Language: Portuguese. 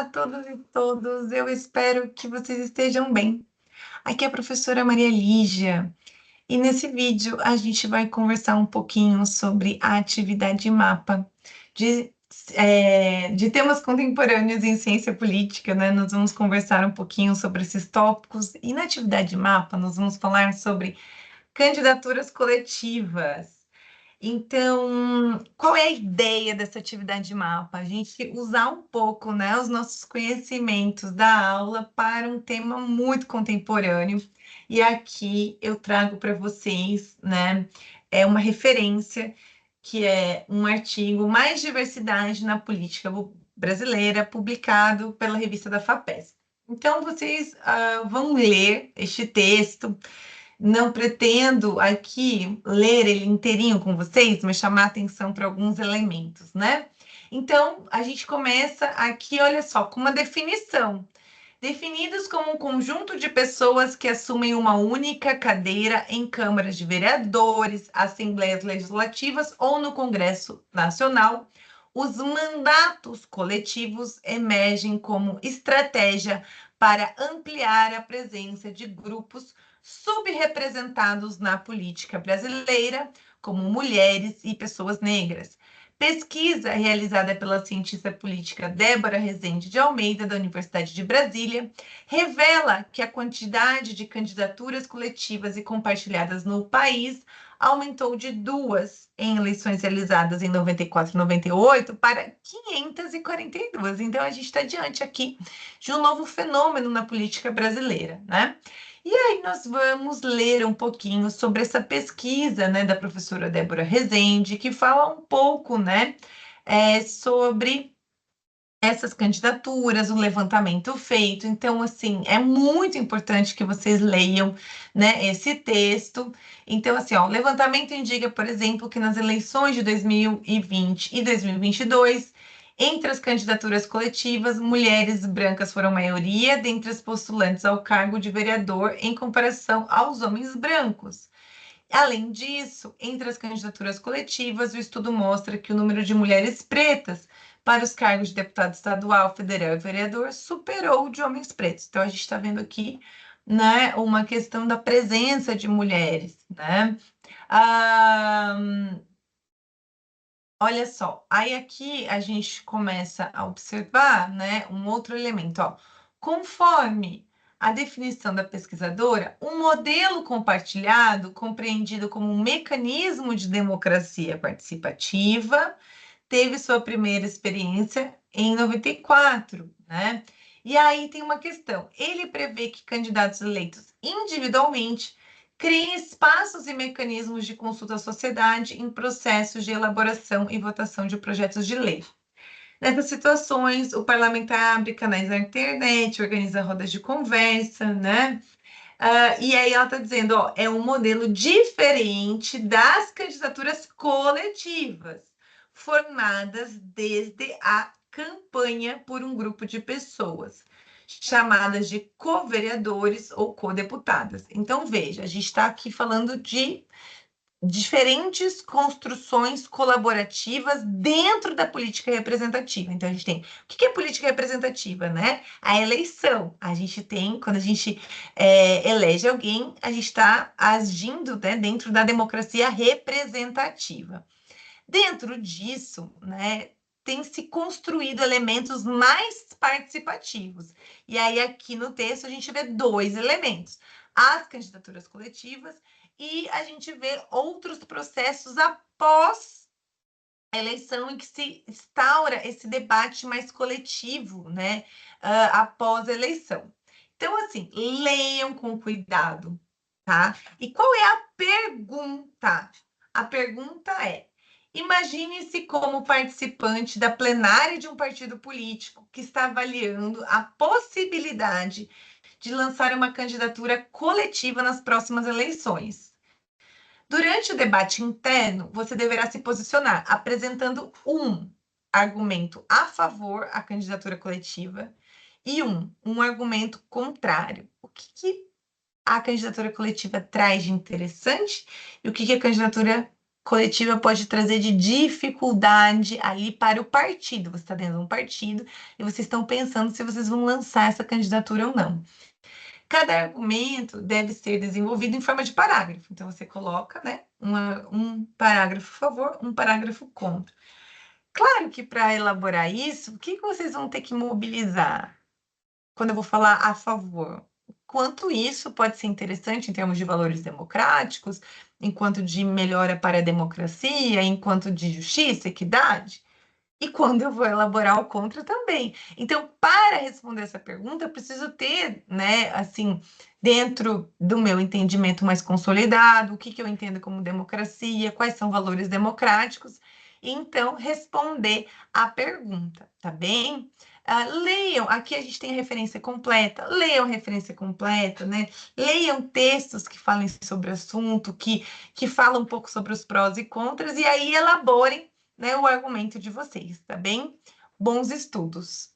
a todas e todos, eu espero que vocês estejam bem. Aqui é a professora Maria Lígia e nesse vídeo a gente vai conversar um pouquinho sobre a atividade mapa de, de temas contemporâneos em ciência política, né? Nós vamos conversar um pouquinho sobre esses tópicos e na atividade mapa nós vamos falar sobre candidaturas coletivas. Então, qual é a ideia dessa atividade de mapa? A gente usar um pouco, né, os nossos conhecimentos da aula para um tema muito contemporâneo. E aqui eu trago para vocês, né, uma referência que é um artigo Mais Diversidade na Política Brasileira, publicado pela revista da FAPESP. Então, vocês vão ler este texto. Não pretendo aqui ler ele inteirinho com vocês, mas chamar atenção para alguns elementos, né? Então, a gente começa aqui, olha só, com uma definição. Definidos como um conjunto de pessoas que assumem uma única cadeira em câmaras de vereadores, assembleias legislativas ou no Congresso Nacional, os mandatos coletivos emergem como estratégia para ampliar a presença de grupos subrepresentados na política brasileira, como mulheres e pessoas negras. Pesquisa realizada pela cientista política Débora Rezende de Almeida, da Universidade de Brasília, revela que a quantidade de candidaturas coletivas e compartilhadas no país aumentou de 2 em eleições realizadas em 94 e 98 para 542. Então, a gente está diante aqui de um novo fenômeno na política brasileira, né? E aí nós vamos ler um pouquinho sobre essa pesquisa, né, da professora Débora Rezende, que fala um pouco, né, sobre essas candidaturas, o levantamento feito. Então, assim, é muito importante que vocês leiam, né, esse texto. Então, assim, ó, o levantamento indica, por exemplo, que nas eleições de 2020 e 2022, entre as candidaturas coletivas, mulheres brancas foram maioria dentre as postulantes ao cargo de vereador em comparação aos homens brancos. Além disso, entre as candidaturas coletivas, o estudo mostra que o número de mulheres pretas para os cargos de deputado estadual, federal e vereador superou o de homens pretos. Então, a gente está vendo aqui, né, uma questão da presença de mulheres, né? Ah, olha só, aí aqui a gente começa a observar, né, um outro elemento, ó. Conforme a definição da pesquisadora, um modelo compartilhado, compreendido como um mecanismo de democracia participativa, teve sua primeira experiência em 94, né? E aí tem uma questão. Ele prevê que candidatos eleitos individualmente criem espaços e mecanismos de consulta à sociedade em processos de elaboração e votação de projetos de lei. Nessas situações, o parlamentar abre canais na internet, organiza rodas de conversa, né? E aí ela está dizendo, ó, é um modelo diferente das candidaturas coletivas, formadas desde a campanha por um grupo de pessoas, chamadas de co-vereadores ou co-deputadas. Então, veja, a gente está aqui falando de diferentes construções colaborativas dentro da política representativa. Então, a gente tem o que é política representativa, né? A eleição. A gente tem, quando a gente elege alguém, a gente está agindo, né, dentro da democracia representativa. Dentro disso, né, tem se construído elementos mais participativos. E aí, aqui no texto, a gente vê 2 elementos: as candidaturas coletivas e a gente vê outros processos após a eleição em que se instaura esse debate mais coletivo, né, após a eleição. Então, assim, leiam com cuidado, tá? E qual é a pergunta? A pergunta é: imagine-se como participante da plenária de um partido político que está avaliando a possibilidade de lançar uma candidatura coletiva nas próximas eleições. Durante o debate interno, você deverá se posicionar apresentando um argumento a favor à candidatura coletiva e um argumento contrário. O que a candidatura coletiva traz de interessante e o que a candidatura coletiva pode trazer de dificuldade ali para o partido. Você está dentro de um partido e vocês estão pensando se vocês vão lançar essa candidatura ou não. Cada argumento deve ser desenvolvido em forma de parágrafo. Então, você coloca, né, um parágrafo a favor, um parágrafo contra. Claro que para elaborar isso, o que vocês vão ter que mobilizar? Quando eu vou falar a favor, quanto isso pode ser interessante em termos de valores democráticos, enquanto de melhora para a democracia, enquanto de justiça, equidade, e quando eu vou elaborar o contra também. Então, para responder essa pergunta, eu preciso ter, né, assim, dentro do meu entendimento mais consolidado, o que eu entendo como democracia, quais são valores democráticos, e então responder a pergunta, tá bem? Leiam, aqui a gente tem a referência completa, leiam a referência completa, né? Leiam textos que falem sobre o assunto, que falam um pouco sobre os prós e contras, e aí elaborem, né, o argumento de vocês, tá bem? Bons estudos!